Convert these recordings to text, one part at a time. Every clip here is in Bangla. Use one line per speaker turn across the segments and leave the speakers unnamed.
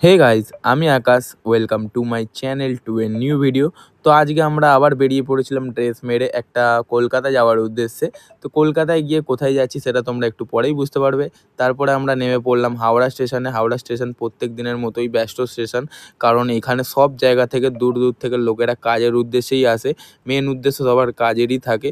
হে গাইস, আমি Akash. Welcome to my channel to a new video. তো আজকে আমরা আবার বেরিয়ে পড়েছিলাম ড্রেস মেরে একটা কলকাতা যাওয়ার উদ্দেশ্যে। তো কলকাতায় গিয়ে কোথায় যাচ্ছি সেটা তোমরা একটু পরেই বুঝতে পারবে। তারপরে আমরা নেমে পড়লাম হাওড়া স্টেশনে। হাওড়া স্টেশন প্রত্যেক দিনের মতোই ব্যস্ত স্টেশন, কারণ এখানে সব জায়গা থেকে দূর দূর থেকে লোকেরা কাজের উদ্দেশ্যেই আসে। মেন উদ্দেশ্য সবার কাজেরই থাকে।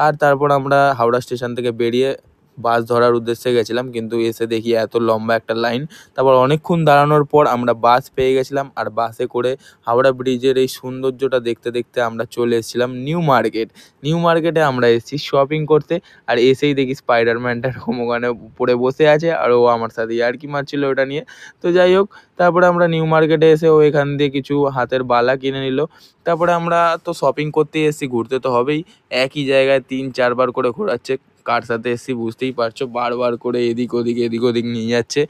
আর তারপর আমরা হাওড়া স্টেশন থেকে বেরিয়ে বাস ধরার উদ্দেশ্যে গেছিলাম, কিন্তু এসে দেখি এত লম্বা একটা লাইন। তারপর অনেকক্ষণ দাঁড়ানোর পর আমরা বাস পেয়ে গেছিলাম, আর বাসে করে হাওড়া ব্রিজের এই সৌন্দর্যটা দেখতে দেখতে আমরা চলে এসেছিলাম নিউ মার্কেট। নিউ মার্কেটে আমরা এসেছি শপিং করতে, আর এসেই দেখি স্পাইডারম্যানটা এরকম ওখানে উপরে বসে আছে, আর ও আমার সাথে ইয়ার্কি মারছিল ওটা নিয়ে। তো যাই হোক, তারপরে আমরা নিউ মার্কেটে এসে ও এখান দিয়ে কিছু হাতের বালা কিনে নিল। তারপরে আমরা তো শপিং করতে এসেছি, ঘুরতে তো হবেই। একই জায়গায় 3-4 বার করে ঘোরাচ্ছে। কার সাথে এসেছি বুঝতেই পারছো, বারবার করে এদিক ওদিক এদিক ওদিক নিয়ে যাচ্ছে।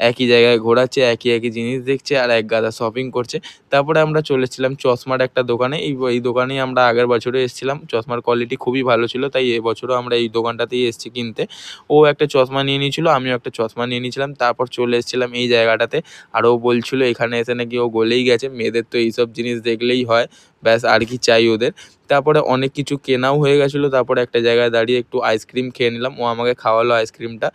একই জায়গায় ঘোরাচ্ছে, একই একই জিনিস দেখছে, আর এক গাদা শপিং করছে। তারপরে আমরা চলেছিলাম চশমার একটা দোকানে। এই দোকানেই আমরা আগের বছরে এসেছিলাম। চশমার কোয়ালিটি খুবই ভালো ছিল, তাই এবছরও আমরা এই দোকানটাতেই এসেছি কিনতে। ও একটা চশমা নিয়ে নিয়েছিল, আমিও একটা চশমা নিয়ে নিয়েছিলাম। তারপর চলে এসেছিলাম এই জায়গাটাতে। আর ও বলছিল এখানে এসে নাকি ও গলেই গেছে, মেয়েদের তো এইসব জিনিস দেখলেই হয়, ব্যাস আর কি চাই ওদের। তারপরে অনেক কিছু কেনাও হয়ে গেছিলো। তারপরে একটা জায়গায় দাঁড়িয়ে একটু আইসক্রিম খেয়ে নিলাম, ও আমাকে খাওয়ালো আইসক্রিমটা।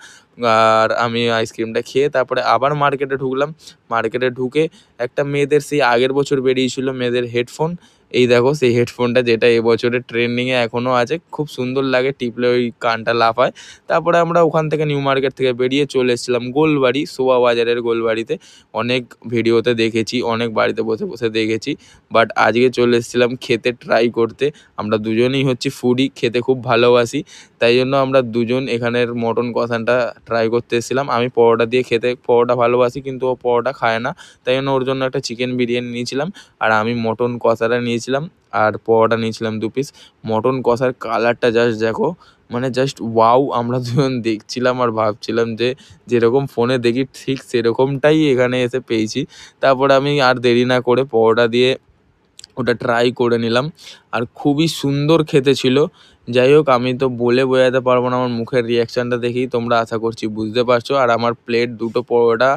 আর আমি আইসক্রিমটা খেয়ে তারপরে আবার মার্কেটে ঢুকলাম। মার্কেটে ঢুকে একটা মেয়েদের সেই আগের বছর বেরিয়েছিল মেয়েদের হেডফোন। এই দেখো সেই হেডফোনটা, যেটা এবছরের ট্রেন্ডিংয়ে এখনও আছে, খুব সুন্দর লাগে, টিপলে ওই কানটা লাফায়। তারপরে আমরা ওখান থেকে নিউ মার্কেট থেকে বেরিয়ে চলে এসেছিলাম গোলবাড়ি, শোভা বাজারের গোলবাড়িতে। অনেক ভিডিওতে দেখেছি, অনেক বাড়িতে বসে বসে দেখেছি, বাট আজকে চলে এসেছিলাম খেতে, ট্রাই করতে। আমরা দুজনেই হচ্ছি ফুডি, খেতে খুব ভালোবাসি। তাই জন্য আমরা দুজন এখানের মটন কষাটা ট্রাই করতে এসেছিলাম। আমি পরোটা দিয়ে খেতে, পরোটা ভালোবাসি কিন্তু ও পরোটা খায় না, তাই জন্য ওর জন্য একটা চিকেন বিরিয়ানি নিয়েছিলাম। আর আমি মটন কষাটা নিয়েছিলাম, আর পরোটা নিয়েছিলাম 2 পিস। মটন কষার কালারটা জাস্ট দেখো, মানে জাস্ট ওয়াও! আমরা দুজন দেখছিলাম আর ভাবছিলাম যে যেরকম ফোনে দেখি ঠিক সেরকমটাই এখানে এসে পেয়েছি। তারপরে আমি আর দেরি না করে পরোটা দিয়ে ওটা ট্রাই করে নিলাম, আর খুবই সুন্দর খেতে ছিল। যাই হোক, আমি তো বলে বোঝাতে পারবো না, আমার মুখের রিয়াকশানটা দেখেই তোমরা আশা করছি বুঝতে পারছো। আর আমার প্লেট দুটো পরোটা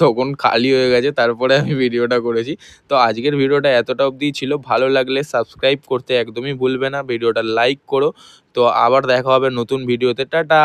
তখন খালি হয়ে গেছে, তারপরে আমি ভিডিওটা করেছি। তো আজকের ভিডিওটা এতটা অবধিই ছিল। ভালো লাগলে সাবস্ক্রাইব করতে একদমই ভুলবে না, ভিডিওটা লাইক করো। তো আবার দেখা হবে নতুন ভিডিওতে। টাটা।